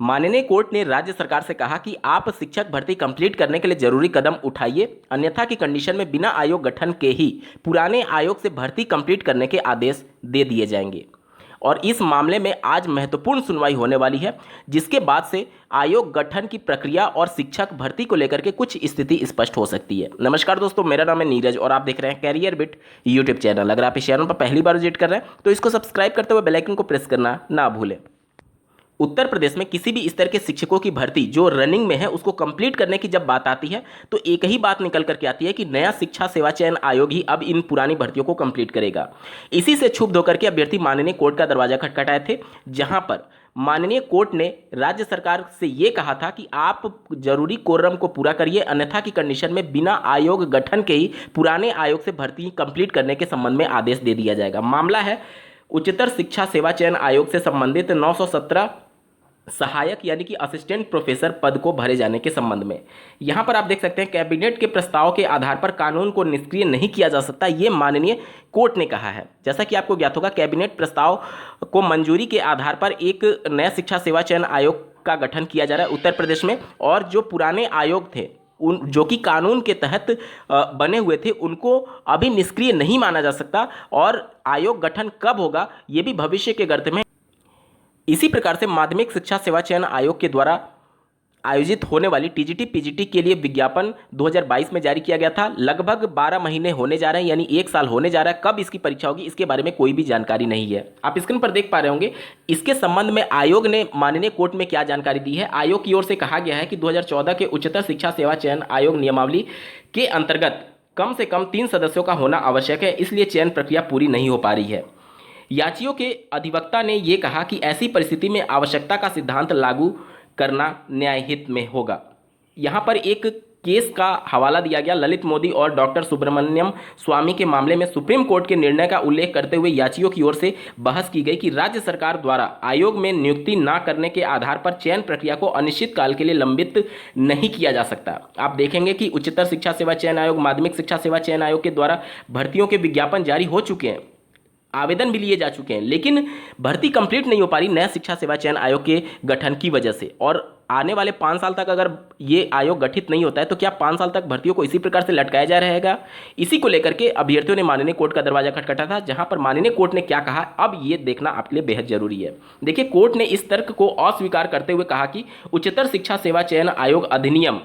माननीय कोर्ट ने राज्य सरकार से कहा कि आप शिक्षक भर्ती कंप्लीट करने के लिए जरूरी कदम उठाइए, अन्यथा की कंडीशन में बिना आयोग गठन के ही पुराने आयोग से भर्ती कंप्लीट करने के आदेश दे दिए जाएंगे। और इस मामले में आज महत्वपूर्ण सुनवाई होने वाली है, जिसके बाद से आयोग गठन की प्रक्रिया और शिक्षक भर्ती को लेकर के कुछ स्थिति स्पष्ट हो सकती है। नमस्कार दोस्तों, मेरा नाम है नीरज और आप देख रहे हैं कैरियर बिट यूट्यूब चैनल। अगर आप इस चैनल पर पहली बार विजिट कर रहे हैं तो इसको सब्सक्राइब करते हुए बेल आइकन को प्रेस करना ना भूलें। उत्तर प्रदेश में किसी भी स्तर के शिक्षकों की भर्ती जो रनिंग में है उसको कंप्लीट करने की जब बात आती है तो एक ही बात निकल करके आती है कि नया शिक्षा सेवा चयन आयोग ही अब इन पुरानी भर्तियों को कंप्लीट करेगा। इसी से क्षुब्ध होकर के अभ्यर्थी माननीय कोर्ट का दरवाजा खटखटाए थे, जहां पर माननीय कोर्ट ने राज्य सरकार से ये कहा था कि आप जरूरी कोरम को पूरा करिए, अन्यथा की कंडीशन में बिना आयोग गठन के ही पुराने आयोग से भर्ती कंप्लीट करने के संबंध में आदेश दे दिया जाएगा। मामला है उच्चतर शिक्षा सेवा चयन आयोग से संबंधित 917 सहायक यानी कि असिस्टेंट प्रोफेसर पद को भरे जाने के संबंध में। यहां पर आप देख सकते हैं कैबिनेट के प्रस्ताव के आधार पर कानून को निष्क्रिय नहीं किया जा सकता, ये माननीय कोर्ट ने कहा है। जैसा कि आपको ज्ञात होगा, कैबिनेट प्रस्ताव को मंजूरी के आधार पर एक नया शिक्षा सेवा चयन आयोग का गठन किया जा रहा है उत्तर प्रदेश में, और जो पुराने आयोग थे जो कि कानून के तहत बने हुए थे उनको अभी निष्क्रिय नहीं माना जा सकता, और आयोग गठन कब होगा ये भी भविष्य के गर्त में। इसी प्रकार से माध्यमिक शिक्षा सेवा चयन आयोग के द्वारा आयोजित होने वाली टीजीटी पीजीटी के लिए विज्ञापन 2022 में जारी किया गया था। लगभग 12 महीने होने जा रहे हैं, यानी 1 साल होने जा रहा है। कब इसकी परीक्षा होगी इसके बारे में कोई भी जानकारी नहीं है। आप स्क्रीन पर देख पा रहे होंगे। इसके संबंध में आयोग ने माननीय कोर्ट में क्या जानकारी दी है। आयोग की ओर से कहा गया है कि 2014 के उच्चतर शिक्षा सेवा चयन आयोग नियमावली के अंतर्गत कम से कम 3 सदस्यों का होना आवश्यक है, इसलिए चयन प्रक्रिया पूरी नहीं हो पा रही है। याचियों के अधिवक्ता ने यह कहा कि ऐसी परिस्थिति में आवश्यकता का सिद्धांत लागू करना न्यायहित में होगा। यहां पर एक केस का हवाला दिया गया, ललित मोदी और डॉक्टर सुब्रमण्यम स्वामी के मामले में सुप्रीम कोर्ट के निर्णय का उल्लेख करते हुए याचियों की ओर से बहस की गई कि राज्य सरकार द्वारा आयोग में नियुक्ति न करने के आधार पर चयन प्रक्रिया को अनिश्चित काल के लिए लंबित नहीं किया जा सकता। आप देखेंगे कि उच्चतर शिक्षा सेवा चयन आयोग, माध्यमिक शिक्षा सेवा चयन आयोग के द्वारा भर्तियों के विज्ञापन जारी हो चुके हैं, आवेदन भी लिए जा चुके हैं, लेकिन भर्ती कंप्लीट नहीं हो पा रही नया शिक्षा सेवा चयन आयोग के गठन की वजह से। और आने वाले 5 साल तक अगर ये आयोग गठित नहीं होता है तो क्या 5 साल तक भर्तियों को इसी प्रकार से लटकाया जा रहेगा। इसी को लेकर के अभ्यर्थियों ने माननीय कोर्ट का दरवाजा खटखटा था, जहां पर माननीय कोर्ट ने क्या कहा अब ये देखना आपके लिए बेहद जरूरी है। देखिए, कोर्ट ने इस तर्क को अस्वीकार करते हुए कहा कि उच्चतर शिक्षा सेवा चयन आयोग अधिनियम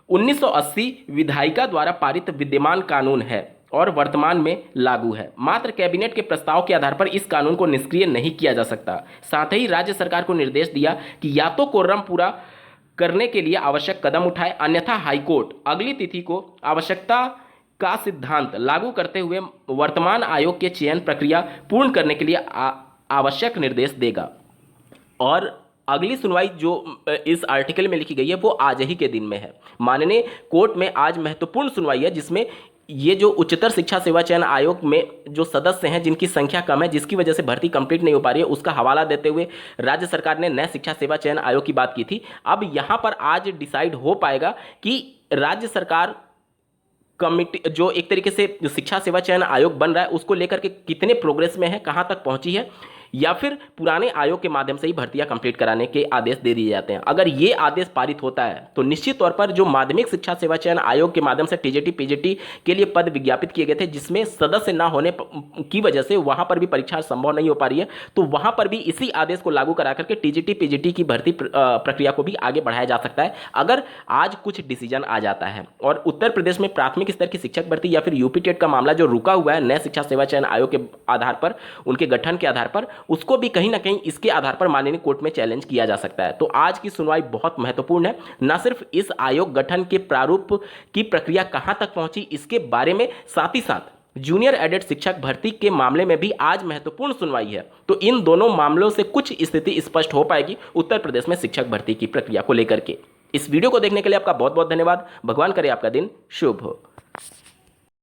1980 विधायिका द्वारा पारित विद्यमान कानून है और वर्तमान में लागू है। मात्र कैबिनेट के प्रस्ताव के आधार पर इस कानून को निष्क्रिय नहीं किया जा सकता। साथ ही राज्य सरकार को निर्देश दिया कि या तो कोरम पूरा करने के लिए आवश्यक कदम उठाए, अन्यथा हाईकोर्ट अगली तिथि को आवश्यकता का सिद्धांत लागू करते हुए वर्तमान आयोग के चयन प्रक्रिया पूर्ण करने के लिए आवश्यक निर्देश देगा। और अगली सुनवाई जो इस आर्टिकल में लिखी गई है वो आज ही के दिन में है। माननीय कोर्ट में आज महत्वपूर्ण सुनवाई है, जिसमें ये जो उच्चतर शिक्षा सेवा चयन आयोग में जो सदस्य हैं जिनकी संख्या कम है, जिसकी वजह से भर्ती कंप्लीट नहीं हो पा रही है, उसका हवाला देते हुए राज्य सरकार ने नए शिक्षा सेवा चयन आयोग की बात की थी। अब यहाँ पर आज डिसाइड हो पाएगा कि राज्य सरकार कमिटी जो एक तरीके से जो शिक्षा सेवा चयन आयोग बन रहा है उसको लेकर के कितने प्रोग्रेस में है, कहाँ तक पहुँची है, या फिर पुराने आयोग के माध्यम से ही भर्तियां कंप्लीट कराने के आदेश दे दिए जाते हैं। अगर ये आदेश पारित होता है तो निश्चित तौर पर जो माध्यमिक शिक्षा सेवा चयन आयोग के माध्यम से टीजीटी पीजीटी के लिए पद विज्ञापित किए गए थे, जिसमें सदस्य ना होने की वजह से वहां पर भी परीक्षा संभव नहीं हो पा रही है, तो वहां पर भी इसी आदेश को लागू करा करके टीजीटी पीजीटी की भर्ती प्रक्रिया को भी आगे बढ़ाया जा सकता है, अगर आज कुछ डिसीजन आ जाता है। और उत्तर प्रदेश में प्राथमिक स्तर की शिक्षक भर्ती या फिर यूपी टेट का मामला जो रुका हुआ है नए शिक्षा सेवा चयन आयोग के आधार पर, उनके गठन के आधार पर, उसको भी कहीं ना कहीं इसके आधार पर माननीय कोर्ट में चैलेंज किया जा सकता है। तो आज की सुनवाई बहुत महत्वपूर्ण है, न सिर्फ इस आयोग गठन के प्रारूप की प्रक्रिया कहां तक पहुंची इसके बारे में, साथ ही साथ जूनियर एडेड शिक्षक भर्ती के मामले में भी आज महत्वपूर्ण सुनवाई है। तो इन दोनों मामलों से कुछ स्थिति स्पष्ट हो पाएगी उत्तर प्रदेश में शिक्षक भर्ती की प्रक्रिया को लेकर के। इस वीडियो को देखने के लिए आपका बहुत बहुत धन्यवाद। भगवान करे आपका दिन शुभ हो।